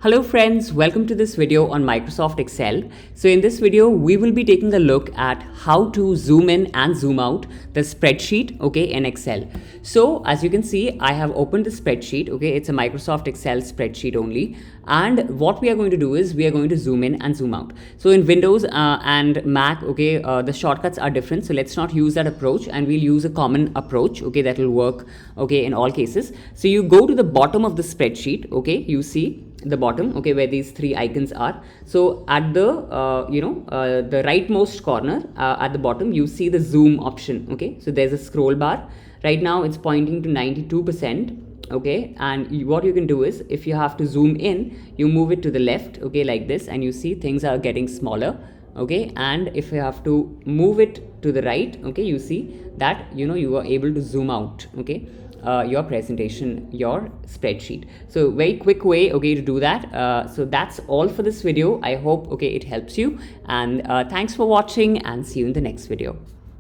Hello friends, welcome to this video on Microsoft Excel. So in this video, we will be taking a look at how to zoom in and zoom out the spreadsheet, okay, in Excel. So as you can see, I have opened the spreadsheet, okay, it's a Microsoft Excel spreadsheet only. And what we are going to do is we are going to zoom in and zoom out. So in Windows and Mac, okay, the shortcuts are different. So let's not use that approach and we'll use a common approach, okay, that will work, okay, in all cases. So you go to the bottom of the spreadsheet, okay, you see the bottom, okay, where these three icons are. So at the the rightmost corner at the bottom, you see the zoom option, okay. So there's a scroll bar. Right now it's pointing to 92%, okay, and what you can do is if you have to zoom in, you move it to the left, okay, like this, and you see things are getting smaller, okay. And if you have to move it to the right, okay, you see that you are able to zoom out, okay, your presentation, your spreadsheet. So very quick way, okay, to do that. So that's all for this video. I hope, okay, it helps you, and thanks for watching, and see you in the next video.